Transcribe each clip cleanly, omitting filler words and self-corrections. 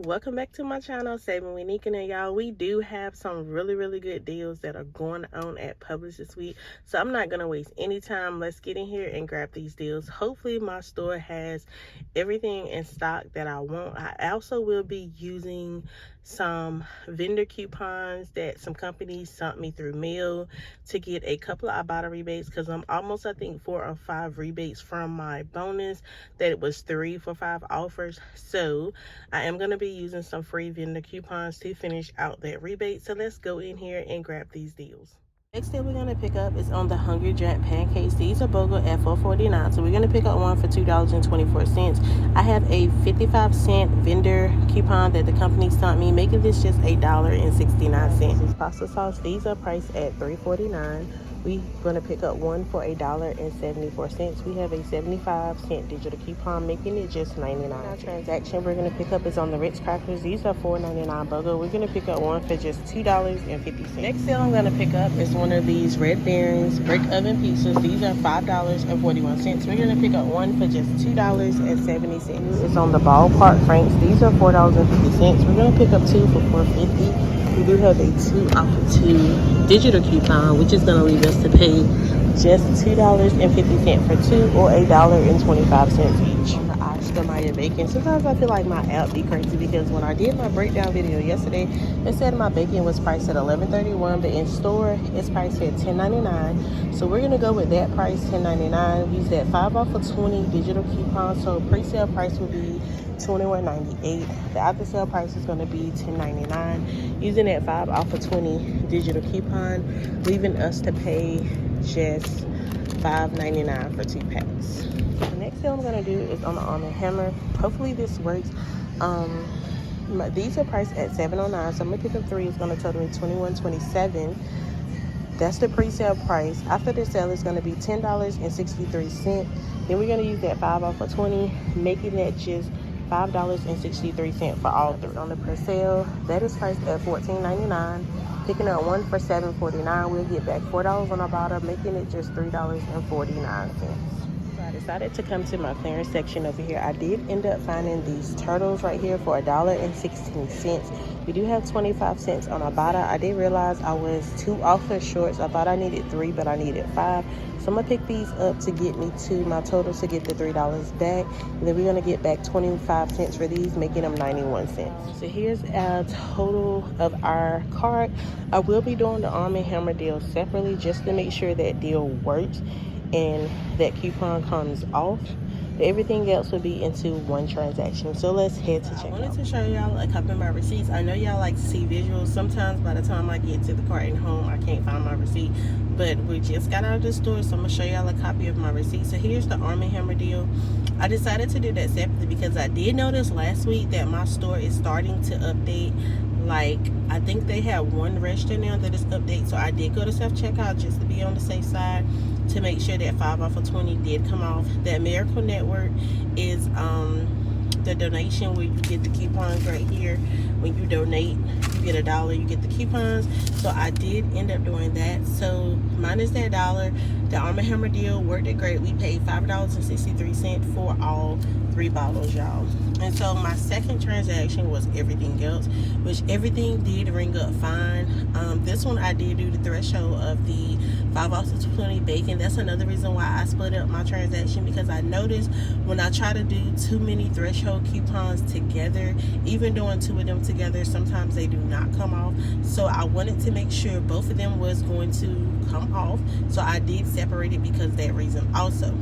welcome back to my channel, Saving with Nika. And y'all, we do have some really good deals that are going on at Publix this week, so I'm not gonna waste any time. Let's get in here and grab these deals. Hopefully my store has everything in stock that I want. I also will be using some vendor coupons that some companies sent me through mail to get a couple of Ibotta rebates, because I'm almost, I think, 4 or 5 rebates from my bonus that it was 3 for 5 offers. So I am going to be using some free vendor coupons to finish out that rebate. So let's go in here and grab these deals. Next deal we're going to pick up is on the Hungry Jack pancakes. These are BOGO at $4.49. So we're going to pick up one for $2.24. I have a 55-cent vendor coupon that the company sent me, making this just $1.69. This pasta sauce, these are priced at $3.49. We're going to pick up one for $1.74. We have a 75-cent digital coupon, making it just 99. Our transaction we're going to pick up is on the Ritz crackers. These are $4.99 BOGO. We're going to pick up one for just $2.50. Next deal I'm going to pick up is one of these Red Barons brick oven pizzas. These are $5.41. We're going to pick up one for just $2.70. It's on the Ballpark Franks. These are $4.50. We're going to pick up two for $4.50. We do have a 2 off of 2 digital coupon, which is going to leave us to pay just $2.50 for 2 or $1.25 each. On the Oscar Mayer bacon, sometimes I feel like my app be crazy, because when I did my breakdown video yesterday, it said my bacon was priced at $11.31, but in store it's priced at $10.99. So we're going to go with that price, $10.99. We use that 5 off of 20 digital coupon, so pre-sale price will be $21.98. The after sale price is going to be $10.99. Using that 5 off of 20 digital coupon, leaving us to pay just $5.99 for 2 packs. The next deal I'm going to do is on the Arm & Hammer. Hopefully this works. These are priced at $7.09, so I'm going to pick up 3. It's going to total me $21.27. That's the pre-sale price. After the sale, it's going to be $10.63. Then we're going to use that 5 off of 20, making that just $5.63 for all 3. On the Persil, that is priced at $14.99. Picking up one for $7.49, we'll get back $4 on our bottom, making it just $3.49. So I decided to come to my clearance section over here. I did end up finding these turtles right here for $1.16. We do have 25 cents on Ibotta. I did realize I was 2 offer shorts. I thought I needed 3, but I needed 5. So I'm going to pick these up to get me to my total to get the $3 back. And then we're going to get back 25 cents for these, making them 91 cents. So here's our total of our cart. I will be doing the Arm & Hammer deal separately, just to make sure that deal works and that coupon comes off. But everything else will be into one transaction. So let's head to checkout. I wanted to show y'all a couple of my receipts. I know y'all like to see visuals. Sometimes by the time I get to the cart and home, I can't find my receipt. But we just got out of the store, so I'm going to show y'all a copy of my receipt. So here's the Arm & Hammer deal. I decided to do that separately because I did notice last week that my store is starting to update. Like, I think they have one register now that is updated. So I did go to self-checkout just to be on the safe side, to make sure that 5 off of 20 did come off. That Miracle Network is the donation where you get the coupons right here. When you donate, you get $1, you get the coupons. So I did end up doing that. So minus that $1, the Arm & Hammer deal worked it great. We paid $5.63 for all 3 bottles, y'all. And so my second transaction was everything else, which everything did ring up fine. This one I did do the threshold of the 5 off of 20 bacon. That's another reason why I split up my transaction, because I noticed when I try to do too many threshold coupons together, even doing 2 of them together, sometimes they do not come off. So I wanted to make sure both of them was going to come off. So I did separate it because of that reason also.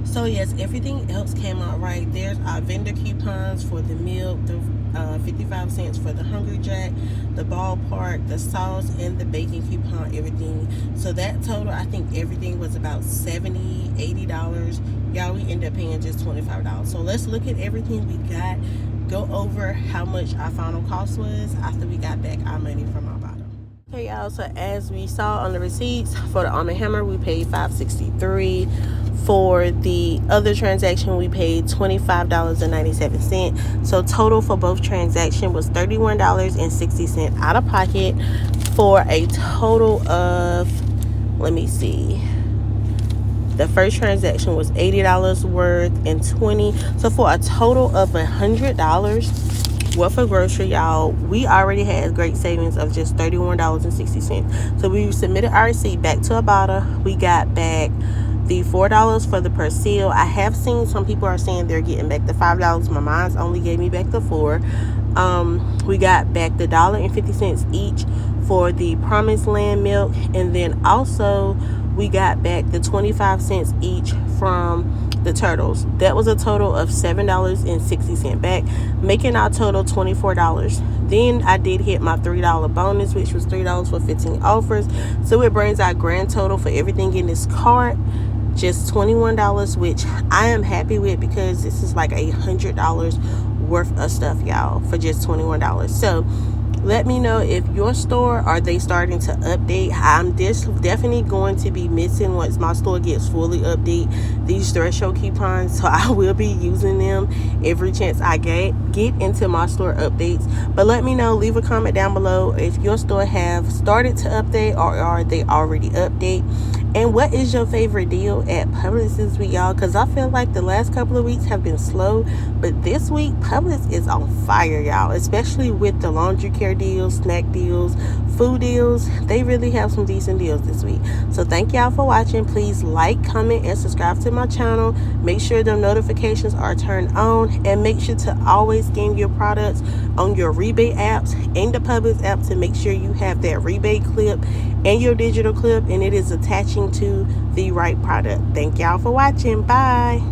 So yes, everything else came out right. There's our vendor coupons for the milk, the 55 cents for the Hungry Jack, the Ballpark, the sauce, and the bacon coupon, everything. So that total, I think everything was about $70, $80. Y'all, we ended up paying just $25. So let's look at everything we got, go over how much our final cost was after we got back our money from our bottom. Okay, y'all, so as we saw on the receipts, for the Arm & Hammer, we paid $5.63. For the other transaction, we paid $25.97. So total for both transactions was $31.60 out of pocket, for a total of, let me see, the first transaction was $80 worth and 20. So for a total of $100, Well, for grocery, y'all, we already had great savings of just $31.60. So we submitted our receipt back to Ibotta. We got back the $4 for the Persil. I have seen some people are saying they're getting back the $5. My mom's only gave me back the $4. We got back the $1.50 each for the Promised Land milk, and then also we got back the 25 cents each from the turtles. That was a total of $7.60 back, making our total $24. Then I did hit my $3 bonus, which was $3 for 15 offers. So it brings our grand total for everything in this cart just $21, which I am happy with because this is like $100 worth of stuff, y'all, for just $21. So let me know if your store, are they starting to update? I'm definitely going to be missing once my store gets fully updated these threshold coupons, so I will be using them every chance I get into my store updates. But let me know, leave a comment down below if your store have started to update or are they already update. And what is your favorite deal at Publix this week, y'all? Because I feel like the last couple of weeks have been slow, but this week Publix is on fire, y'all, especially with the laundry care deals, snack deals, food deals. They really have some decent deals this week. So thank y'all for watching. Please like, comment, and subscribe to my channel. Make sure the notifications are turned on, and make sure to always scan your products on your rebate apps and the Publix app to make sure you have that rebate clip and your digital clip and it is attaching to the right product. Thank y'all for watching. Bye.